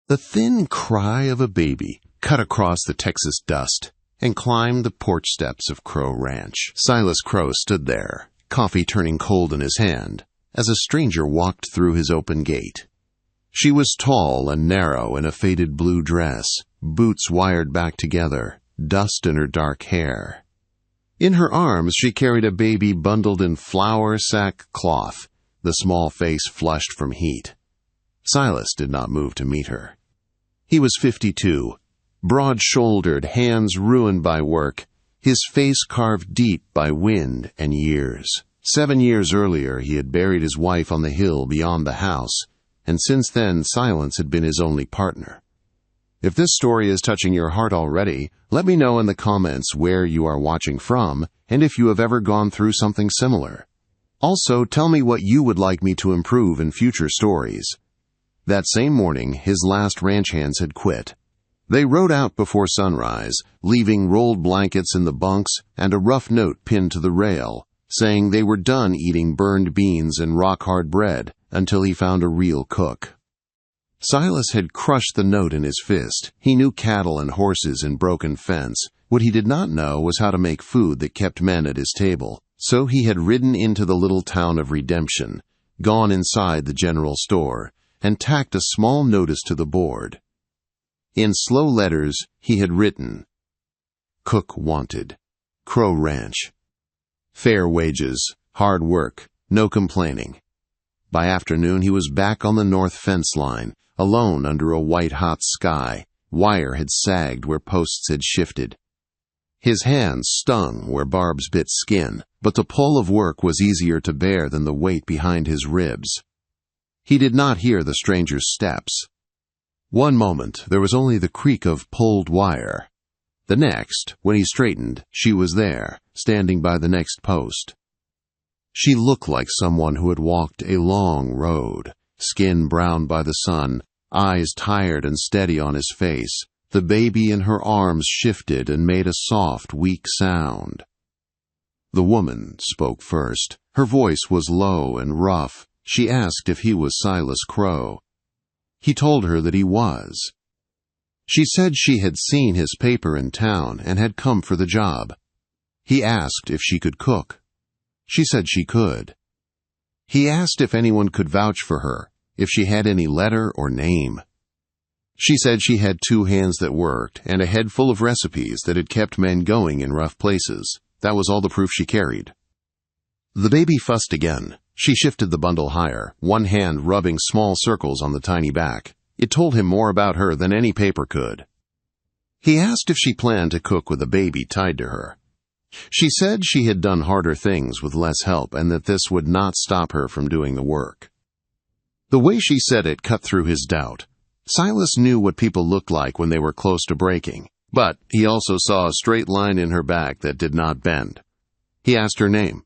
The thin cry of a baby cut across the Texas dust and climbed the porch steps of Crow Ranch. Silas Crow stood there, coffee turning cold in his hand, as a stranger walked through his open gate. She was tall and narrow in a faded blue dress, boots wired back together, dust in her dark hair. In her arms she carried a baby bundled in flour sack cloth, the small face flushed from heat. Silas did not move to meet her. He was 52, broad-shouldered, hands ruined by work, his face carved deep by wind and years. 7 years earlier he had buried his wife on the hill beyond the house, and since then silence had been his only partner. If this story is touching your heart already, let me know in the comments where you are watching from and if you have ever gone through something similar. Also, tell me what you would like me to improve in future stories. That same morning, his last ranch hands had quit. They rode out before sunrise, leaving rolled blankets in the bunks and a rough note pinned to the rail, saying they were done eating burned beans and rock-hard bread until he found a real cook. Silas had crushed the note in his fist. He knew cattle and horses and broken fence. What he did not know was how to make food that kept men at his table. So he had ridden into the little town of Redemption, gone inside the general store, and tacked a small notice to the board. In slow letters he had written, "Cook wanted. Crow Ranch. Fair wages, hard work, no complaining." By afternoon he was back on the north fence line, alone under a white-hot sky. Wire had sagged where posts had shifted. His hands stung where barbs bit skin, but the pull of work was easier to bear than the weight behind his ribs. He did not hear the stranger's steps. One moment there was only the creak of pulled wire. The next, when he straightened, she was there, standing by the next post. She looked like someone who had walked a long road, skin browned by the sun, eyes tired and steady on his face. The baby in her arms shifted and made a soft, weak sound. The woman spoke first. Her voice was low and rough. She asked if he was Silas Crow. He told her that he was. She said she had seen his paper in town and had come for the job. He asked if she could cook. She said she could. He asked if anyone could vouch for her, if she had any letter or name. She said she had 2 hands that worked and a head full of recipes that had kept men going in rough places. That was all the proof she carried. The baby fussed again. She shifted the bundle higher, one hand rubbing small circles on the tiny back. It told him more about her than any paper could. He asked if she planned to cook with a baby tied to her. She said she had done harder things with less help and that this would not stop her from doing the work. The way she said it cut through his doubt. Silas knew what people looked like when they were close to breaking, but he also saw a straight line in her back that did not bend. He asked her name.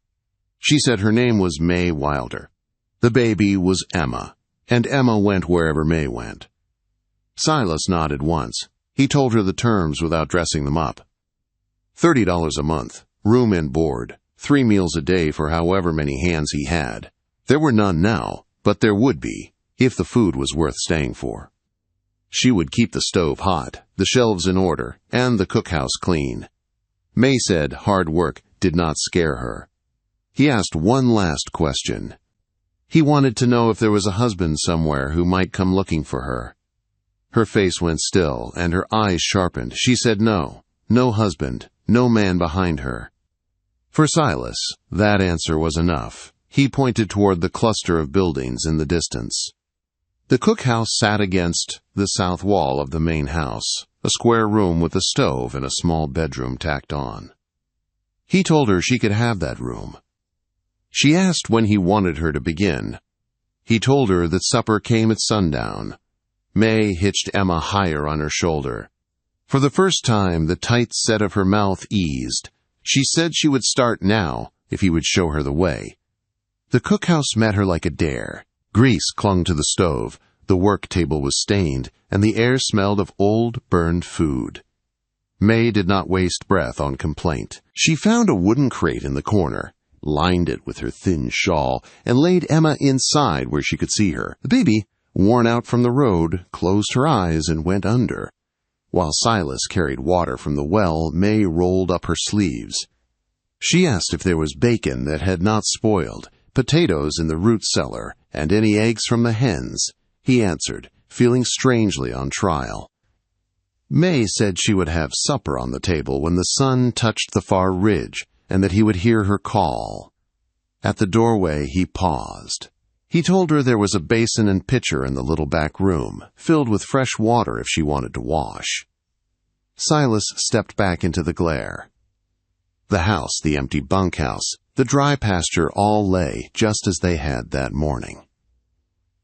She said her name was May Wilder. The baby was Emma, and Emma went wherever May went. Silas nodded once. He told her the terms without dressing them up. $30 a month, room and board, 3 meals a day for however many hands he had. There were none now, but there would be, if the food was worth staying for. She would keep the stove hot, the shelves in order, and the cookhouse clean. May said hard work did not scare her. He asked one last question. He wanted to know if there was a husband somewhere who might come looking for her. Her face went still, and her eyes sharpened. She said no, no husband, no man behind her. For Silas, that answer was enough. He pointed toward the cluster of buildings in the distance. The cookhouse sat against the south wall of the main house, a square room with a stove and a small bedroom tacked on. He told her she could have that room. She asked when he wanted her to begin. He told her that supper came at sundown. May hitched Emma higher on her shoulder. For the first time, the tight set of her mouth eased. She said she would start now if he would show her the way. The cookhouse met her like a dare. Grease clung to the stove, the work table was stained, and the air smelled of old, burned food. May did not waste breath on complaint. She found a wooden crate in the corner, lined it with her thin shawl, and laid Emma inside where she could see her. The baby worn out from the road, closed her eyes and went under. While Silas carried water from the well, May rolled up her sleeves. She asked if there was bacon that had not spoiled, potatoes in the root cellar, and any eggs from the hens. He answered, feeling strangely on trial. May said she would have supper on the table when the sun touched the far ridge, and that he would hear her call. At the doorway he paused. He told her there was a basin and pitcher in the little back room, filled with fresh water if she wanted to wash. Silas stepped back into the glare. The house, the empty bunkhouse, the dry pasture all lay just as they had that morning.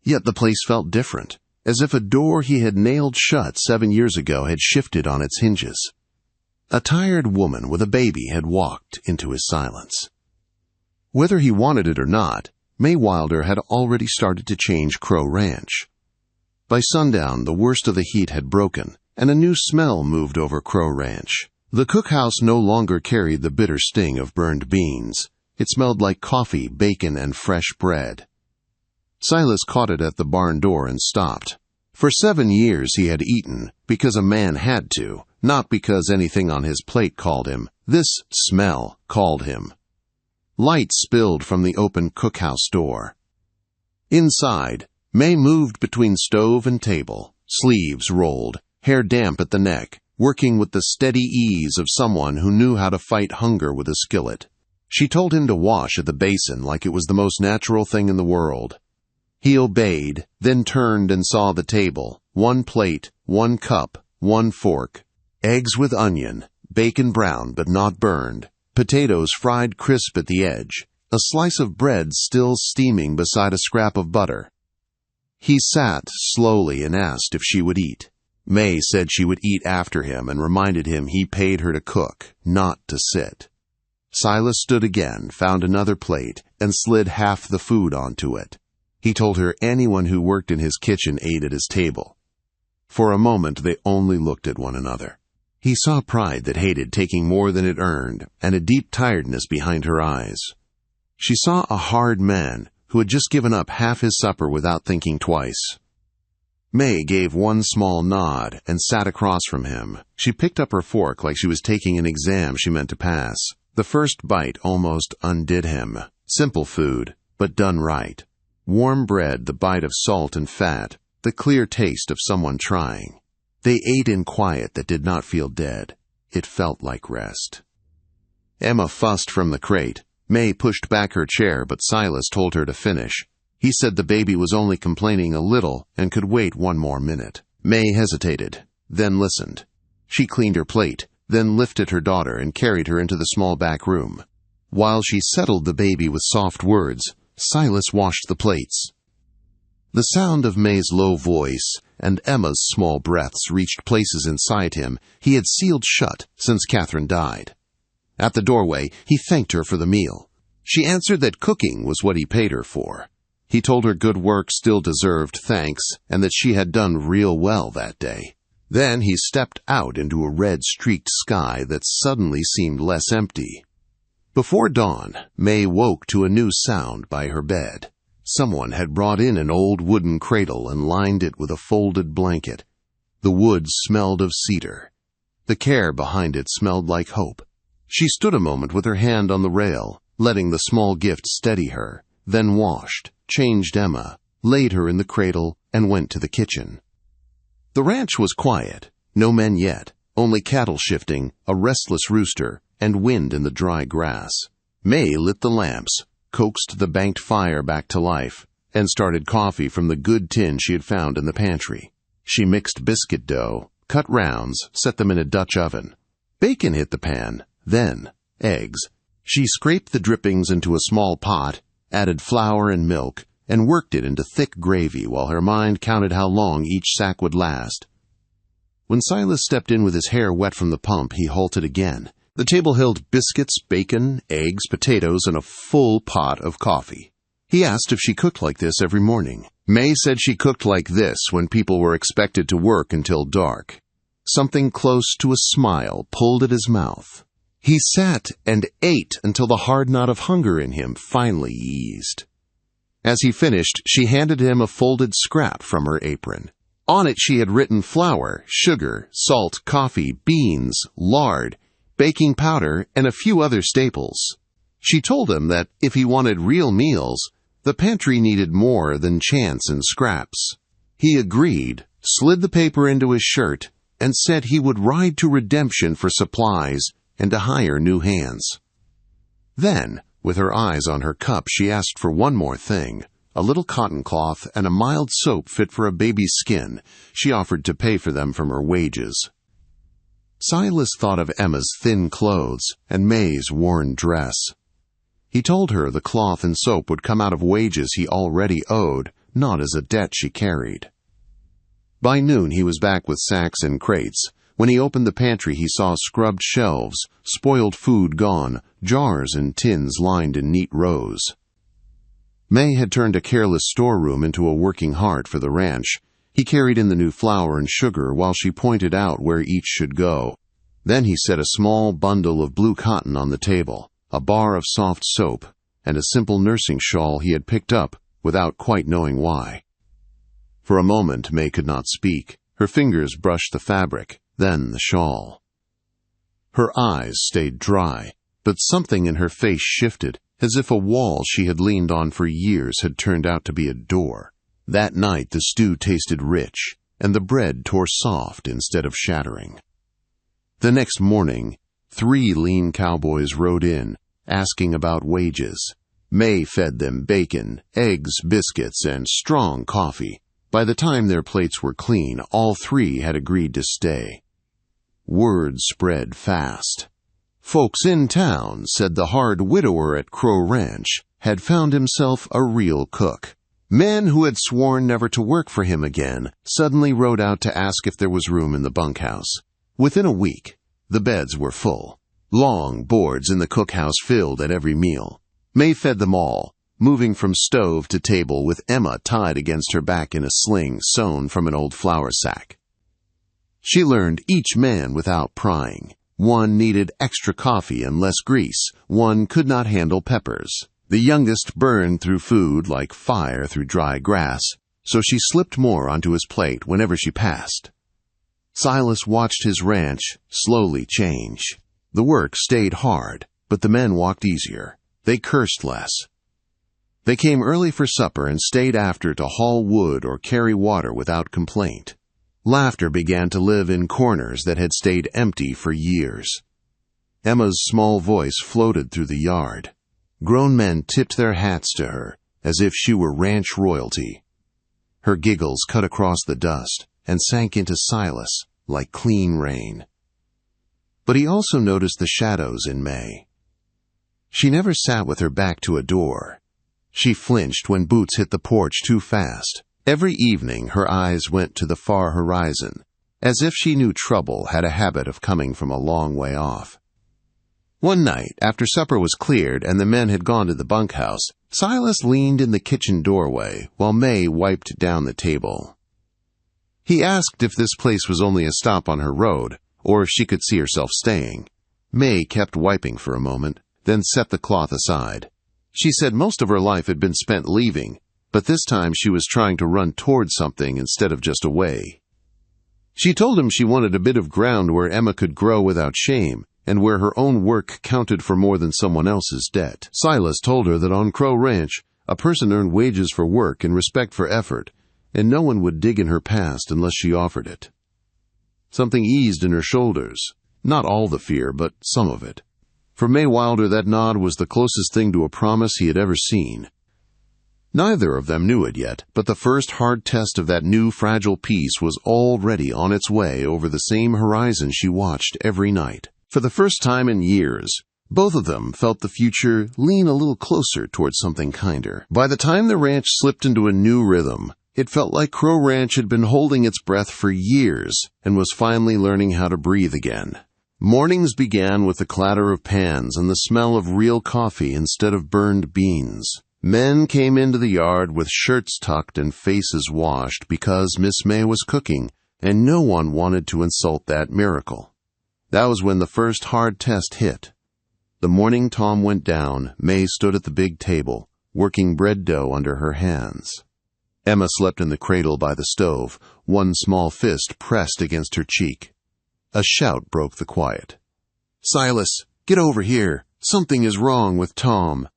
Yet the place felt different, as if a door he had nailed shut 7 years ago had shifted on its hinges. A tired woman with a baby had walked into his silence. Whether he wanted it or not, May Wilder had already started to change Crow Ranch. By sundown, the worst of the heat had broken, and a new smell moved over Crow Ranch. The cookhouse no longer carried the bitter sting of burned beans. It smelled like coffee, bacon, and fresh bread. Silas caught it at the barn door and stopped. For 7 years he had eaten because a man had to, not because anything on his plate called him. This smell called him. Light spilled from the open cookhouse door. Inside, May moved between stove and table, sleeves rolled, hair damp at the neck, working with the steady ease of someone who knew how to fight hunger with a skillet. She told him to wash at the basin like it was the most natural thing in the world. He obeyed, then turned and saw the table, 1 plate, 1 cup, 1 fork, eggs with onion, bacon brown but not burned, potatoes fried crisp at the edge, a slice of bread still steaming beside a scrap of butter. He sat slowly and asked if she would eat. May said she would eat after him and reminded him he paid her to cook, not to sit. Silas stood again, found another plate, and slid half the food onto it. He told her anyone who worked in his kitchen ate at his table. For a moment they only looked at one another. He saw pride that hated taking more than it earned, and a deep tiredness behind her eyes. She saw a hard man who had just given up half his supper without thinking twice. May gave one small nod and sat across from him. She picked up her fork like she was taking an exam she meant to pass. The first bite almost undid him. Simple food, but done right. Warm bread, the bite of salt and fat, the clear taste of someone trying. They ate in quiet that did not feel dead. It felt like rest. Emma fussed from the crate. May pushed back her chair, but Silas told her to finish. He said the baby was only complaining a little and could wait 1 more minute. May hesitated, then listened. She cleaned her plate, then lifted her daughter and carried her into the small back room. While she settled the baby with soft words, Silas washed the plates. The sound of May's low voice and Emma's small breaths reached places inside him he had sealed shut since Catherine died. At the doorway, he thanked her for the meal. She answered that cooking was what he paid her for. He told her good work still deserved thanks and that she had done real well that day. Then he stepped out into a red-streaked sky that suddenly seemed less empty. Before dawn, May woke to a new sound by her bed. Someone had brought in an old wooden cradle and lined it with a folded blanket. The wood smelled of cedar. The care behind it smelled like hope. She stood a moment with her hand on the rail, letting the small gift steady her, then washed, changed Emma, laid her in the cradle, and went to the kitchen. The ranch was quiet. No men yet, only cattle shifting, a restless rooster, and wind in the dry grass. May lit the lamps, coaxed the banked fire back to life, and started coffee from the good tin she had found in the pantry. She mixed biscuit dough, cut rounds, set them in a Dutch oven. Bacon hit the pan, then eggs. She scraped the drippings into a small pot, added flour and milk, and worked it into thick gravy while her mind counted how long each sack would last. When Silas stepped in with his hair wet from the pump, he halted again. The table held biscuits, bacon, eggs, potatoes, and a full pot of coffee. He asked if she cooked like this every morning. May said she cooked like this when people were expected to work until dark. Something close to a smile pulled at his mouth. He sat and ate until the hard knot of hunger in him finally eased. As he finished, she handed him a folded scrap from her apron. On it she had written flour, sugar, salt, coffee, beans, lard, baking powder, and a few other staples. She told him that if he wanted real meals, the pantry needed more than chance and scraps. He agreed, slid the paper into his shirt, and said he would ride to Redemption for supplies and to hire new hands. Then, with her eyes on her cup, she asked for one more thing, a little cotton cloth and a mild soap fit for a baby's skin. She offered to pay for them from her wages. Silas thought of Emma's thin clothes and May's worn dress. He told her the cloth and soap would come out of wages he already owed, not as a debt she carried. By noon he was back with sacks and crates. When he opened the pantry he saw scrubbed shelves, spoiled food gone, jars and tins lined in neat rows. May had turned a careless storeroom into a working heart for the ranch. He carried in the new flour and sugar while she pointed out where each should go. Then he set a small bundle of blue cotton on the table, a bar of soft soap, and a simple nursing shawl he had picked up without quite knowing why. For a moment May could not speak. Her fingers brushed the fabric, then the shawl. Her eyes stayed dry, but something in her face shifted, as if a wall she had leaned on for years had turned out to be a door. That night the stew tasted rich, and the bread tore soft instead of shattering. The next morning, 3 lean cowboys rode in, asking about wages. May fed them bacon, eggs, biscuits, and strong coffee. By the time their plates were clean, all 3 had agreed to stay. Word spread fast. Folks in town said the hard widower at Crow Ranch had found himself a real cook. Men who had sworn never to work for him again suddenly rode out to ask if there was room in the bunkhouse. Within a week, the beds were full. Long boards in the cookhouse filled at every meal. May fed them all, moving from stove to table with Emma tied against her back in a sling sewn from an old flour sack. She learned each man without prying. One needed extra coffee and less grease. One could not handle peppers. The youngest burned through food like fire through dry grass, so she slipped more onto his plate whenever she passed. Silas watched his ranch slowly change. The work stayed hard, but the men walked easier. They cursed less. They came early for supper and stayed after to haul wood or carry water without complaint. Laughter began to live in corners that had stayed empty for years. Emma's small voice floated through the yard. Grown men tipped their hats to her, as if she were ranch royalty. Her giggles cut across the dust and sank into Silas like clean rain. But he also noticed the shadows in May. She never sat with her back to a door. She flinched when boots hit the porch too fast. Every evening her eyes went to the far horizon, as if she knew trouble had a habit of coming from a long way off. One night, after supper was cleared and the men had gone to the bunkhouse, Silas leaned in the kitchen doorway while May wiped down the table. He asked if this place was only a stop on her road, or if she could see herself staying. May kept wiping for a moment, then set the cloth aside. She said most of her life had been spent leaving, but this time she was trying to run toward something instead of just away. She told him she wanted a bit of ground where Emma could grow without shame, and where her own work counted for more than someone else's debt. Silas told her that on Crow Ranch, a person earned wages for work and respect for effort, and no one would dig in her past unless she offered it. Something eased in her shoulders. Not all the fear, but some of it. For May Wilder, that nod was the closest thing to a promise he had ever seen. Neither of them knew it yet, but the first hard test of that new fragile peace was already on its way over the same horizon she watched every night. For the first time in years, both of them felt the future lean a little closer towards something kinder. By the time the ranch slipped into a new rhythm, it felt like Crow Ranch had been holding its breath for years and was finally learning how to breathe again. Mornings began with the clatter of pans and the smell of real coffee instead of burned beans. Men came into the yard with shirts tucked and faces washed because Miss May was cooking, and no one wanted to insult that miracle. That was when the first hard test hit. The morning Tom went down, May stood at the big table, working bread dough under her hands. Emma slept in the cradle by the stove, one small fist pressed against her cheek. A shout broke the quiet. "Silas, get over here! Something is wrong with Tom!"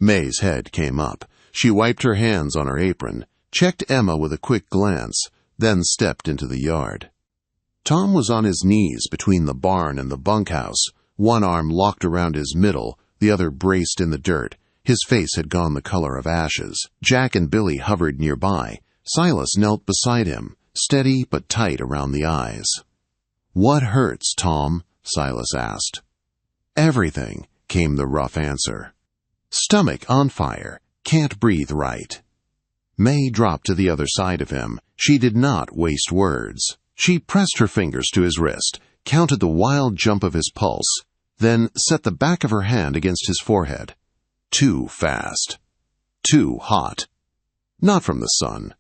May's head came up. She wiped her hands on her apron, checked Emma with a quick glance, then stepped into the yard. Tom was on his knees between the barn and the bunkhouse, one arm locked around his middle, the other braced in the dirt. His face had gone the color of ashes. Jack and Billy hovered nearby. Silas knelt beside him, steady but tight around the eyes. "What hurts, Tom?" Silas asked. "Everything," came the rough answer. "Stomach on fire. Can't breathe right." May dropped to the other side of him. She did not waste words. She pressed her fingers to his wrist, counted the wild jump of his pulse, then set the back of her hand against his forehead. Too fast. Too hot. Not from the sun.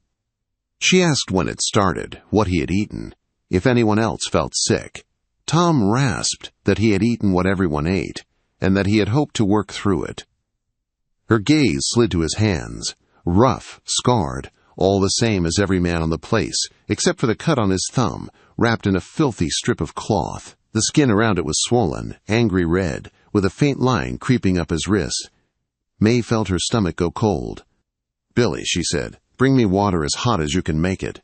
She asked when it started, what he had eaten, if anyone else felt sick. Tom rasped that he had eaten what everyone ate, and that he had hoped to work through it. Her gaze slid to his hands, rough, scarred, all the same as every man on the place, except for the cut on his thumb, wrapped in a filthy strip of cloth. The skin around it was swollen, angry red, with a faint line creeping up his wrist. May felt her stomach go cold. "Billy," she said, "bring me water as hot as you can make it.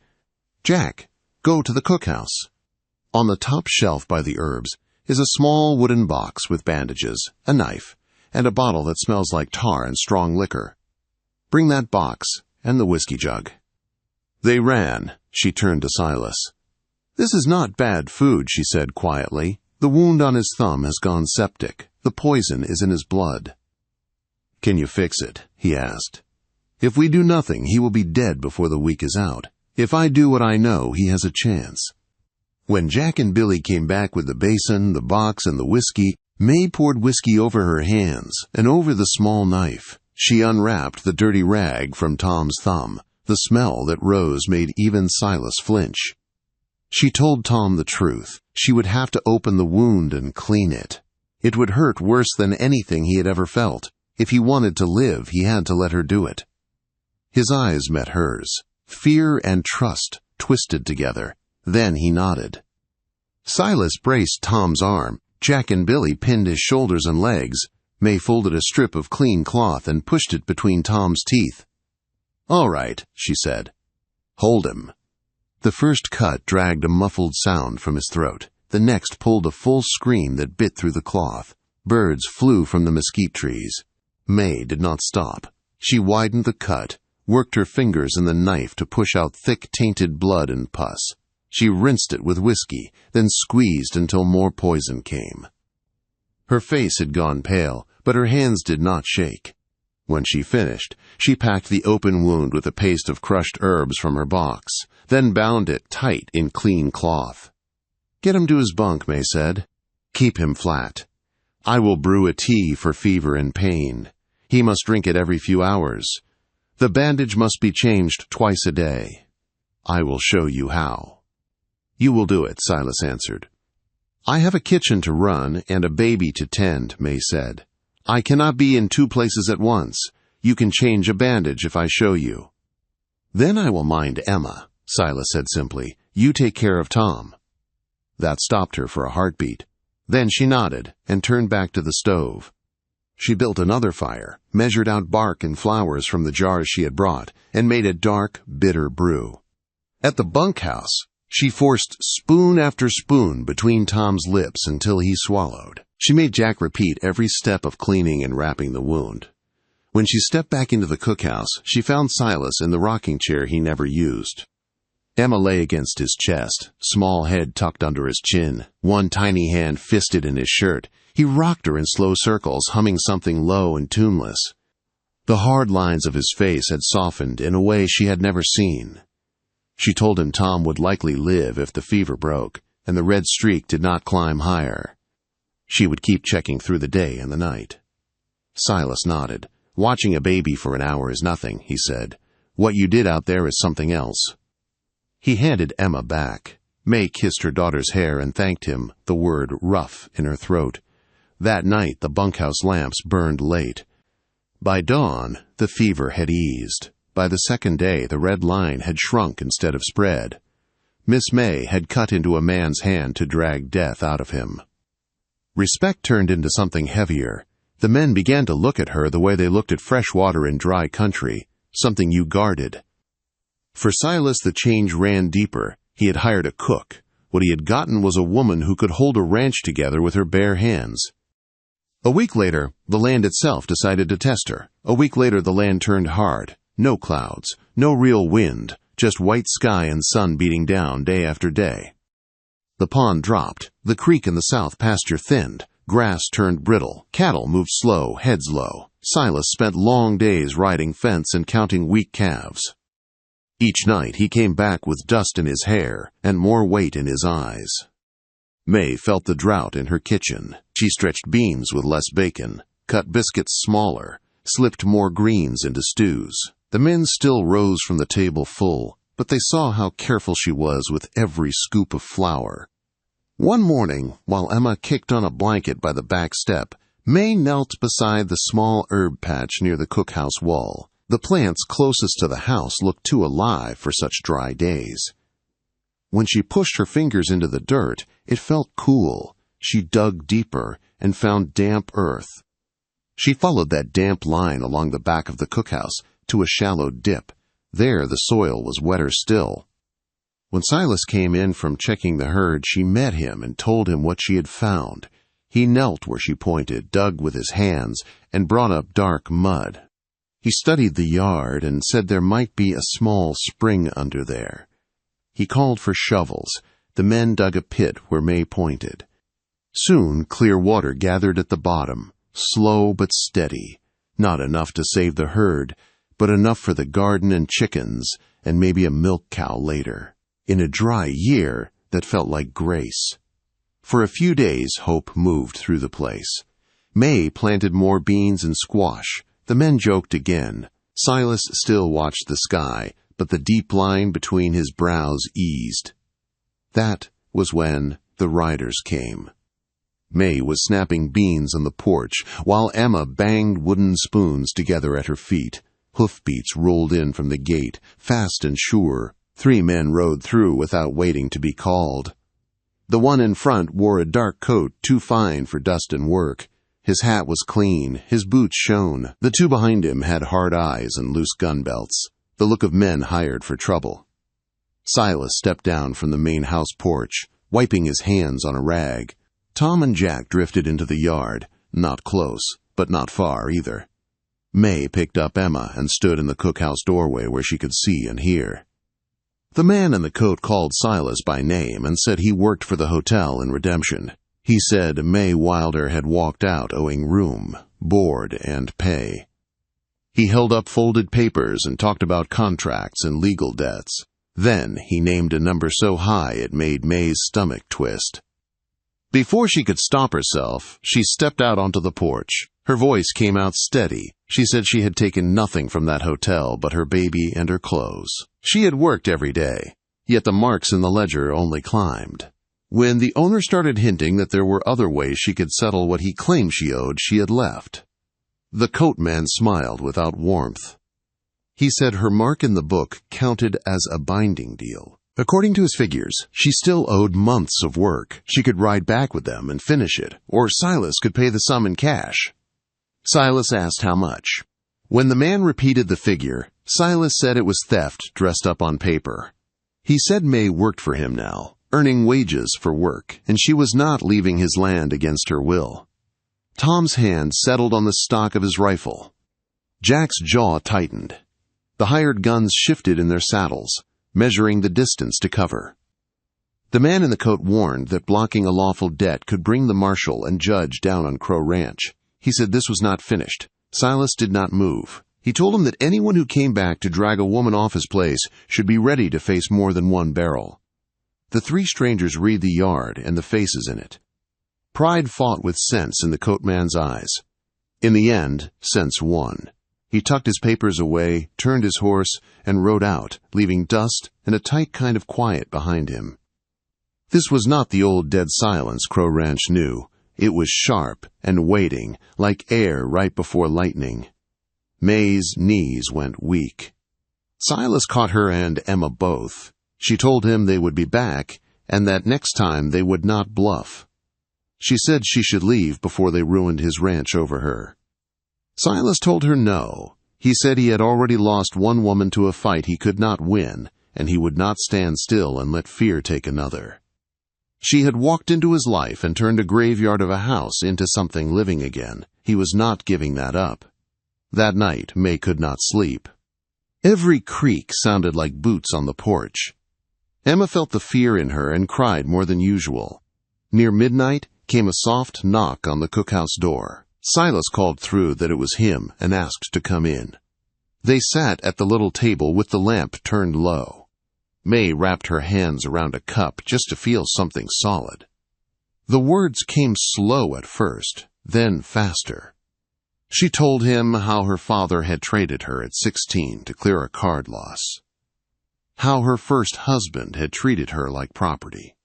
Jack, go to the cookhouse." On the top shelf by the herbs is a small wooden box with bandages, a knife, and a bottle that smells like tar and strong liquor. "Bring that box and the whiskey jug." They ran. She turned to Silas. "This is not bad food," she said quietly. "The wound on his thumb has gone septic. The poison is in his blood." "Can you fix it?" he asked. "If we do nothing, he will be dead before the week is out. If I do what I know, he has a chance." When Jack and Billy came back with the basin, the box, and the whiskey, May poured whiskey over her hands and over the small knife. She unwrapped the dirty rag from Tom's thumb. The smell that rose made even Silas flinch. She told Tom the truth. She would have to open the wound and clean it. It would hurt worse than anything he had ever felt. If he wanted to live, he had to let her do it. His eyes met hers. Fear and trust twisted together. Then he nodded. Silas braced Tom's arm. Jack and Billy pinned his shoulders and legs. May folded a strip of clean cloth and pushed it between Tom's teeth. "All right," she said. "Hold him." The first cut dragged a muffled sound from his throat. The next pulled a full scream that bit through the cloth. Birds flew from the mesquite trees. May did not stop. She widened the cut, worked her fingers in the knife to push out thick tainted blood and pus. She rinsed it with whiskey, then squeezed until more poison came. Her face had gone pale, but her hands did not shake. When she finished, she packed the open wound with a paste of crushed herbs from her box, then bound it tight in clean cloth. "Get him to his bunk," May said. "Keep him flat. I will brew a tea for fever and pain. He must drink it every few hours. The bandage must be changed twice a day. I will show you how." "You will do it," Silas answered. "I have a kitchen to run and a baby to tend," May said. "I cannot be in two places at once. You can change a bandage if I show you." "Then I will mind Emma," Silas said simply. "You take care of Tom." That stopped her for a heartbeat. Then she nodded and turned back to the stove. She built another fire, measured out bark and flowers from the jars she had brought, and made a dark, bitter brew. At the bunkhouse, she forced spoon after spoon between Tom's lips until he swallowed. She made Jack repeat every step of cleaning and wrapping the wound. When she stepped back into the cookhouse, she found Silas in the rocking chair he never used. Emma lay against his chest, small head tucked under his chin, one tiny hand fisted in his shirt. He rocked her in slow circles, humming something low and tuneless. The hard lines of his face had softened in a way she had never seen. She told him Tom would likely live if the fever broke, and the red streak did not climb higher. She would keep checking through the day and the night. Silas nodded. "Watching a baby for an hour is nothing," he said. "What you did out there is something else." He handed Emma back. May kissed her daughter's hair and thanked him, the word rough in her throat. That night the bunkhouse lamps burned late. By dawn, The fever had eased. By the second day, the red line had shrunk instead of spread. Miss May had cut into a man's hand to drag death out of him. Respect turned into something heavier. The men began to look at her the way they looked at fresh water in dry country, something you guarded. For Silas, the change ran deeper. He had hired a cook. What he had gotten was a woman who could hold a ranch together with her bare hands. A week later, the land itself decided to test her. A week later, the land turned hard. No clouds, no real wind, just white sky and sun beating down day after day. The pond dropped. The creek in the south pasture thinned. Grass turned brittle. Cattle moved slow, heads low. Silas spent long days riding fence and counting weak calves. Each night he came back with dust in his hair and more weight in his eyes. May felt the drought in her kitchen. She stretched beans with less bacon, cut biscuits smaller, slipped more greens into stews. The men still rose from the table full, but they saw how careful she was with every scoop of flour. One morning, while Emma kicked on a blanket by the back step, May knelt beside the small herb patch near the cookhouse wall. The plants closest to the house looked too alive for such dry days. When she pushed her fingers into the dirt, it felt cool. She dug deeper and found damp earth. She followed that damp line along the back of the cookhouse to a shallow dip. There the soil was wetter still. When Silas came in from checking the herd, she met him and told him what she had found. He knelt where she pointed, dug with his hands, and brought up dark mud. He studied the yard and said there might be a small spring under there. He called for shovels. The men dug a pit where May pointed. Soon clear water gathered at the bottom, slow but steady. Not enough to save the herd, but enough for the garden and chickens, and maybe a milk cow later. In a dry year that felt like grace. For a few days, hope moved through the place. May planted more beans and squash. The men joked again. Silas still watched the sky, but the deep line between his brows eased. That was when the riders came. May was snapping beans on the porch, while Emma banged wooden spoons together at her feet. Hoofbeats rolled in from the gate, fast and sure. 3 men rode through without waiting to be called. The one in front wore a dark coat too fine for dust and work. His hat was clean, his boots shone. The 2 behind him had hard eyes and loose gun belts, the look of men hired for trouble. Silas stepped down from the main house porch, wiping his hands on a rag. Tom and Jack drifted into the yard, not close, but not far either. May picked up Emma and stood in the cookhouse doorway where she could see and hear. The man in the coat called Silas by name and said he worked for the hotel in Redemption. He said May Wilder had walked out owing room, board, and pay. He held up folded papers and talked about contracts and legal debts. Then he named a number so high it made May's stomach twist. Before she could stop herself, she stepped out onto the porch. Her voice came out steady. She said she had taken nothing from that hotel but her baby and her clothes. She had worked every day, yet the marks in the ledger only climbed. When the owner started hinting that there were other ways she could settle what he claimed she owed, she had left. The coat man smiled without warmth. He said her mark in the book counted as a binding deal. According to his figures, she still owed months of work. She could ride back with them and finish it, or Silas could pay the sum in cash. Silas asked how much. When the man repeated the figure, Silas said it was theft dressed up on paper. He said May worked for him now, earning wages for work, and she was not leaving his land against her will. Tom's hand settled on the stock of his rifle. Jack's jaw tightened. The hired guns shifted in their saddles, measuring the distance to cover. The man in the coat warned that blocking a lawful debt could bring the marshal and judge down on Crow Ranch. He said this was not finished. Silas did not move. He told him that anyone who came back to drag a woman off his place should be ready to face more than one barrel. The 3 strangers read the yard and the faces in it. Pride fought with sense in the coat man's eyes. In the end, sense won. He tucked his papers away, turned his horse, and rode out, leaving dust and a tight kind of quiet behind him. This was not the old dead silence Crow Ranch knew. It was sharp and waiting, like air right before lightning. May's knees went weak. Silas caught her and Emma both. She told him they would be back, and that next time they would not bluff. She said she should leave before they ruined his ranch over her. Silas told her no. He said he had already lost one woman to a fight he could not win, and he would not stand still and let fear take another. She had walked into his life and turned a graveyard of a house into something living again. He was not giving that up. That night, May could not sleep. Every creak sounded like boots on the porch. Emma felt the fear in her and cried more than usual. Near midnight came a soft knock on the cookhouse door. Silas called through that it was him and asked to come in. They sat at the little table with the lamp turned low. May wrapped her hands around a cup just to feel something solid. The words came slow at first, then faster. She told him how her father had traded her at 16 to clear a card loss. How her first husband had treated her like property.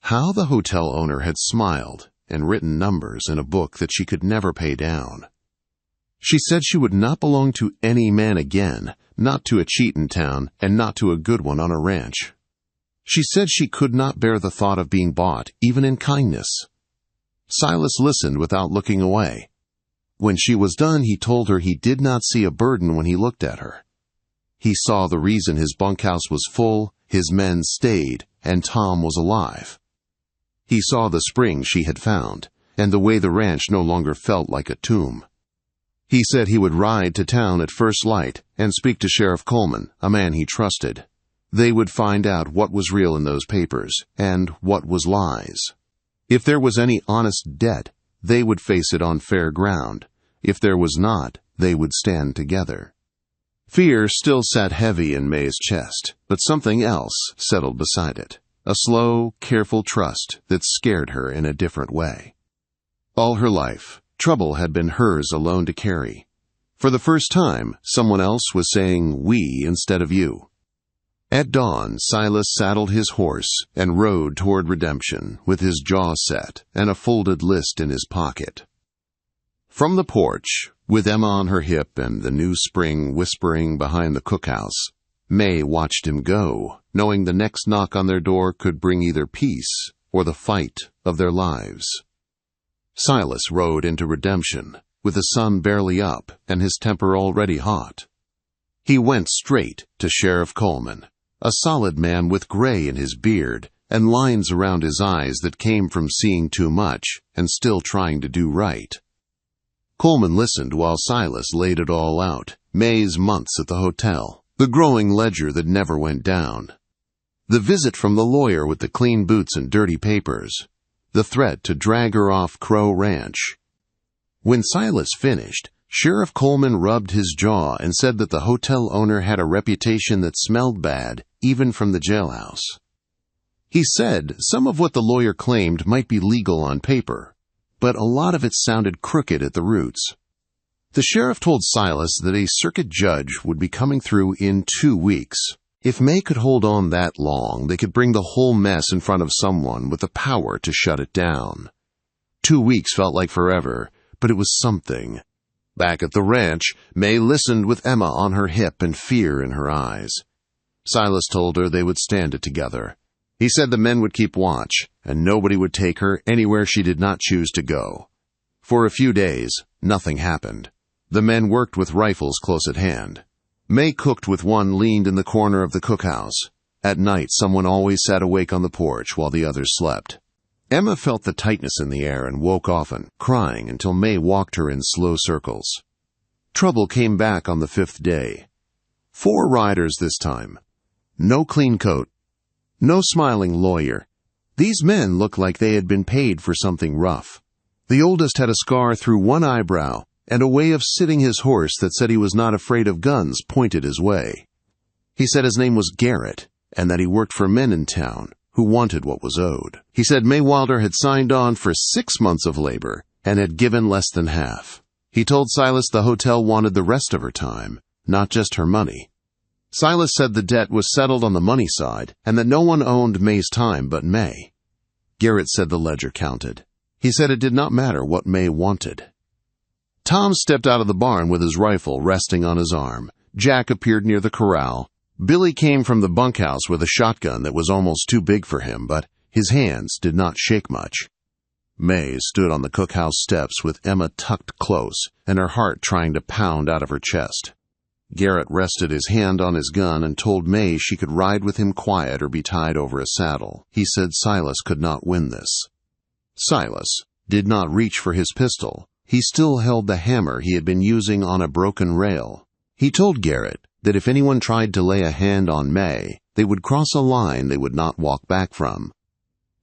How the hotel owner had smiled and written numbers in a book that she could never pay down. She said she would not belong to any man again, not to a cheat in town, and not to a good one on a ranch. She said she could not bear the thought of being bought, even in kindness. Silas listened without looking away. When she was done, he told her he did not see a burden when he looked at her. He saw the reason his bunkhouse was full, his men stayed, and Tom was alive. He saw the spring she had found, and the way the ranch no longer felt like a tomb. He said he would ride to town at first light and speak to Sheriff Coleman, a man he trusted. They would find out what was real in those papers, and what was lies. If there was any honest debt, they would face it on fair ground. If there was not, they would stand together. Fear still sat heavy in May's chest, but something else settled beside it. A slow, careful trust that scared her in a different way. All her life, trouble had been hers alone to carry. For the first time, someone else was saying we instead of you. At dawn, Silas saddled his horse and rode toward redemption with his jaw set and a folded list in his pocket. From the porch, with Emma on her hip and the new spring whispering behind the cookhouse, May watched him go, knowing the next knock on their door could bring either peace or the fight of their lives. Silas rode into redemption, with the sun barely up and his temper already hot. He went straight to Sheriff Coleman, a solid man with gray in his beard and lines around his eyes that came from seeing too much and still trying to do right. Coleman listened while Silas laid it all out, May's months at the hotel, the growing ledger that never went down, the visit from the lawyer with the clean boots and dirty papers, the threat to drag her off Crow Ranch. When Silas finished, Sheriff Coleman rubbed his jaw and said that the hotel owner had a reputation that smelled bad, even from the jailhouse. He said some of what the lawyer claimed might be legal on paper, but a lot of it sounded crooked at the roots. The sheriff told Silas that a circuit judge would be coming through in 2 weeks. If May could hold on that long, they could bring the whole mess in front of someone with the power to shut it down. 2 weeks felt like forever, but it was something. Back at the ranch, May listened with Emma on her hip and fear in her eyes. Silas told her they would stand it together. He said the men would keep watch, and nobody would take her anywhere she did not choose to go. For a few days, nothing happened. The men worked with rifles close at hand. May cooked with one leaned in the corner of the cookhouse. At night, someone always sat awake on the porch while the others slept. Emma felt the tightness in the air and woke often, crying until May walked her in slow circles. Trouble came back on the 5th day. 4 riders this time. No clean coat. No smiling lawyer. These men looked like they had been paid for something rough. The oldest had a scar through one eyebrow and a way of sitting his horse that said he was not afraid of guns pointed his way. He said his name was Garrett and that he worked for men in town who wanted what was owed. He said May Wilder had signed on for 6 months of labor and had given less than half. He told Silas the hotel wanted the rest of her time, not just her money. Silas said the debt was settled on the money side and that no one owned May's time but May. Garrett said the ledger counted. He said it did not matter what May wanted. Tom stepped out of the barn with his rifle resting on his arm. Jack appeared near the corral. Billy came from the bunkhouse with a shotgun that was almost too big for him, but his hands did not shake much. May stood on the cookhouse steps with Emma tucked close and her heart trying to pound out of her chest. Garrett rested his hand on his gun and told May she could ride with him quiet or be tied over a saddle. He said Silas could not win this. Silas did not reach for his pistol. He still held the hammer he had been using on a broken rail. He told Garrett that if anyone tried to lay a hand on May, they would cross a line they would not walk back from.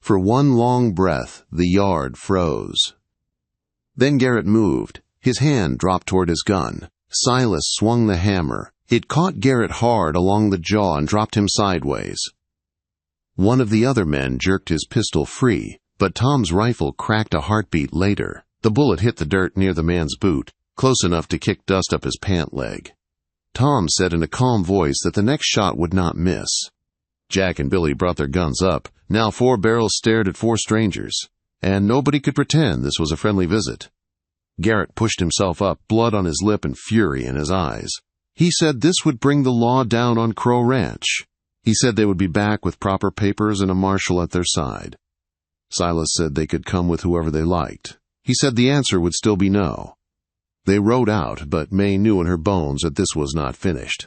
For one long breath, the yard froze. Then Garrett moved. His hand dropped toward his gun. Silas swung the hammer. It caught Garrett hard along the jaw and dropped him sideways. One of the other men jerked his pistol free, but Tom's rifle cracked a heartbeat later. The bullet hit the dirt near the man's boot, close enough to kick dust up his pant leg. Tom said in a calm voice that the next shot would not miss. Jack and Billy brought their guns up. Now 4 barrels stared at 4 strangers, and nobody could pretend this was a friendly visit. Garrett pushed himself up, blood on his lip and fury in his eyes. He said this would bring the law down on Crow Ranch. He said they would be back with proper papers and a marshal at their side. Silas said they could come with whoever they liked. He said the answer would still be no. They rode out, but May knew in her bones that this was not finished.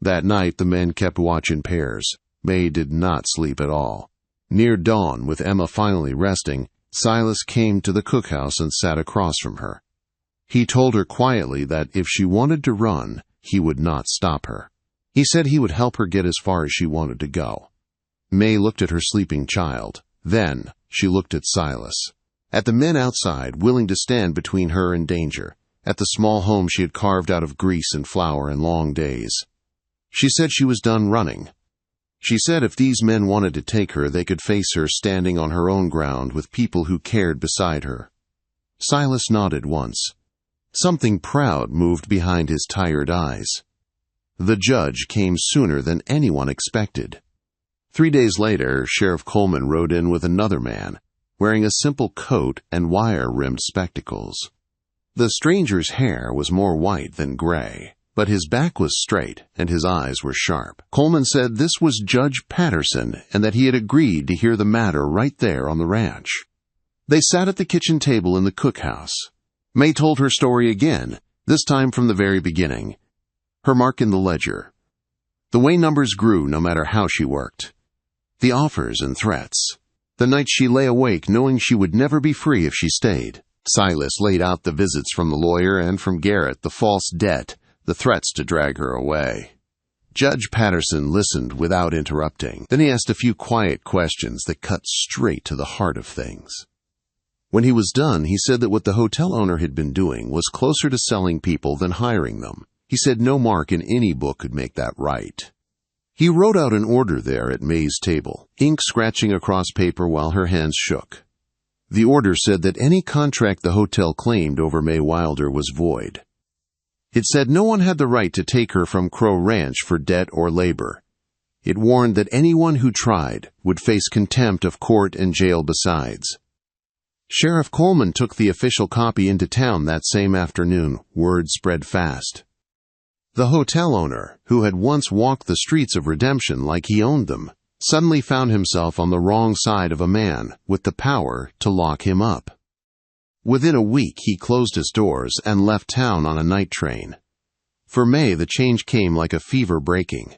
That night the men kept watch in pairs. May did not sleep at all. Near dawn, with Emma finally resting, Silas came to the cookhouse and sat across from her. He told her quietly that if she wanted to run, he would not stop her. He said he would help her get as far as she wanted to go. May looked at her sleeping child. Then she looked at Silas. At the men outside, willing to stand between her and danger. At the small home she had carved out of grease and flour and long days. She said she was done running. She said if these men wanted to take her, they could face her standing on her own ground with people who cared beside her. Silas nodded once. Something proud moved behind his tired eyes. The judge came sooner than anyone expected. 3 days later, Sheriff Coleman rode in with another man, wearing a simple coat and wire-rimmed spectacles. The stranger's hair was more white than gray, but his back was straight and his eyes were sharp. Coleman said this was Judge Patterson and that he had agreed to hear the matter right there on the ranch. They sat at the kitchen table in the cookhouse. May told her story again, this time from the very beginning. Her mark in the ledger. The way numbers grew no matter how she worked. The offers and threats. The nights she lay awake knowing she would never be free if she stayed. Silas laid out the visits from the lawyer and from Garrett, the false debt, the threats to drag her away. Judge Patterson listened without interrupting. Then he asked a few quiet questions that cut straight to the heart of things. When he was done, he said that what the hotel owner had been doing was closer to selling people than hiring them. He said no mark in any book could make that right. He wrote out an order there at May's table, ink scratching across paper while her hands shook. The order said that any contract the hotel claimed over May Wilder was void. It said no one had the right to take her from Crow Ranch for debt or labor. It warned that anyone who tried would face contempt of court and jail besides. Sheriff Coleman took the official copy into town that same afternoon. Word spread fast. The hotel owner, who had once walked the streets of Redemption like he owned them, suddenly found himself on the wrong side of a man with the power to lock him up. Within a week, he closed his doors and left town on a night train. For May, the change came like a fever breaking.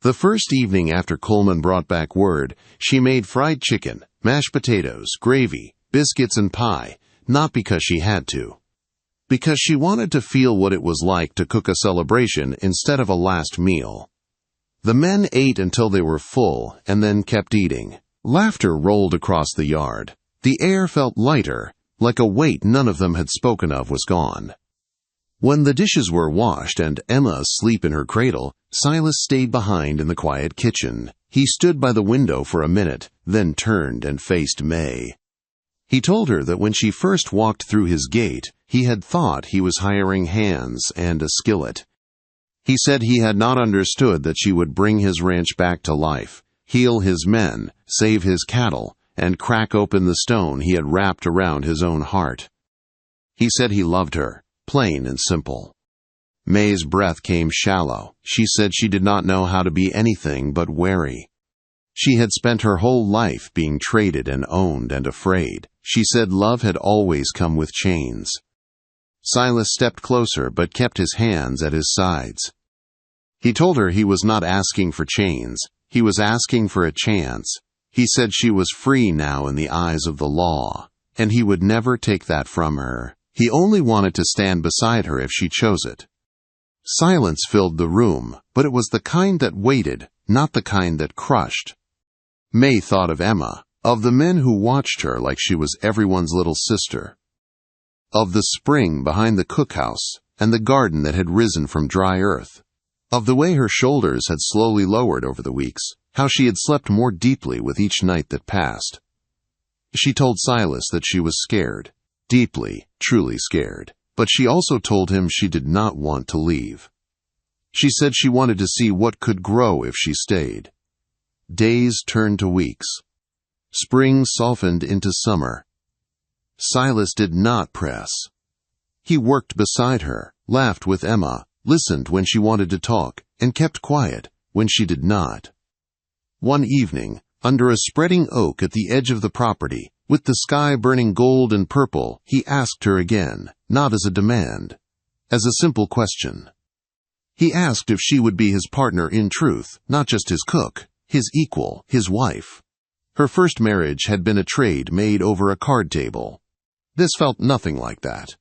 The first evening after Coleman brought back word, she made fried chicken, mashed potatoes, gravy, biscuits, and pie, not because she had to. Because she wanted to feel what it was like to cook a celebration instead of a last meal. The men ate until they were full and then kept eating. Laughter rolled across the yard. The air felt lighter, like a weight none of them had spoken of was gone. When the dishes were washed and Emma asleep in her cradle, Silas stayed behind in the quiet kitchen. He stood by the window for a minute, then turned and faced May. He told her that when she first walked through his gate, he had thought he was hiring hands and a skillet. He said he had not understood that she would bring his ranch back to life, heal his men, save his cattle, and crack open the stone he had wrapped around his own heart. He said he loved her, plain and simple. May's breath came shallow. She said she did not know how to be anything but wary. She had spent her whole life being traded and owned and afraid. She said love had always come with chains. Silas stepped closer but kept his hands at his sides. He told her he was not asking for chains. He was asking for a chance. He said she was free now in the eyes of the law, and he would never take that from her. He only wanted to stand beside her if she chose it. Silence filled the room, but it was the kind that waited, not the kind that crushed. May thought of Emma, of the men who watched her like she was everyone's little sister, of the spring behind the cookhouse and the garden that had risen from dry earth, of the way her shoulders had slowly lowered over the weeks, how she had slept more deeply with each night that passed. She told Silas that she was scared, deeply, truly scared, but she also told him she did not want to leave. She said she wanted to see what could grow if she stayed. Days turned to weeks. Spring softened into summer. Silas did not press. He worked beside her, laughed with Emma, listened when she wanted to talk, and kept quiet when she did not. One evening, under a spreading oak at the edge of the property, with the sky burning gold and purple, he asked her again, not as a demand, as a simple question. He asked if she would be his partner in truth, not just his cook, his equal, his wife. Her first marriage had been a trade made over a card table. This felt nothing like that.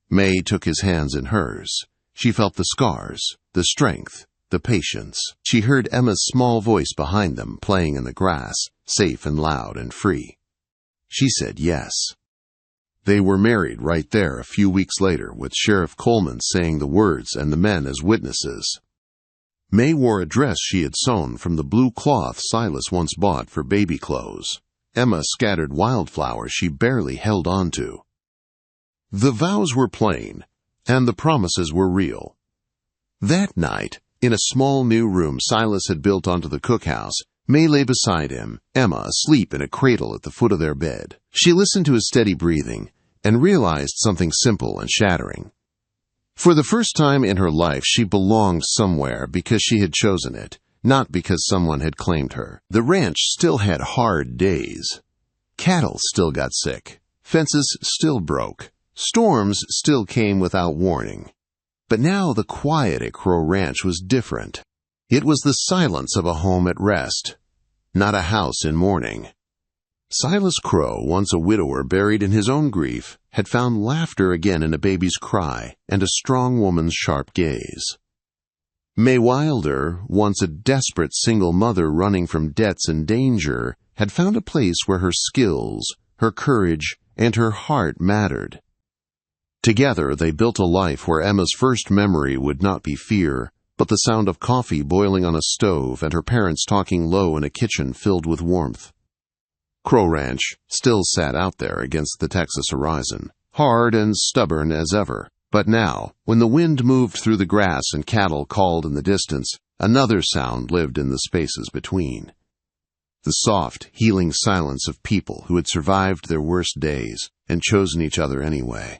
May took his hands in hers. She felt the scars, the strength, the patience. She heard Emma's small voice behind them playing in the grass, safe and loud and free. She said yes. They were married right there a few weeks later, with Sheriff Coleman saying the words and the men as witnesses. May wore a dress she had sewn from the blue cloth Silas once bought for baby clothes. Emma scattered wildflowers she barely held on to. The vows were plain, and the promises were real. That night, in a small new room Silas had built onto the cookhouse, May lay beside him, Emma asleep in a cradle at the foot of their bed. She listened to his steady breathing and realized something simple and shattering. For the first time in her life, she belonged somewhere because she had chosen it, not because someone had claimed her. The ranch still had hard days. Cattle still got sick. Fences still broke. Storms still came without warning. But now the quiet at Crow Ranch was different. It was the silence of a home at rest, not a house in mourning. Silas Crow, once a widower buried in his own grief, had found laughter again in a baby's cry and a strong woman's sharp gaze. May Wilder, once a desperate single mother running from debts and danger, had found a place where her skills, her courage, and her heart mattered. Together they built a life where Emma's first memory would not be fear, but the sound of coffee boiling on a stove and her parents talking low in a kitchen filled with warmth. Crow Ranch still sat out there against the Texas horizon, hard and stubborn as ever. But now, when the wind moved through the grass and cattle called in the distance, another sound lived in the spaces between. The soft, healing silence of people who had survived their worst days and chosen each other anyway.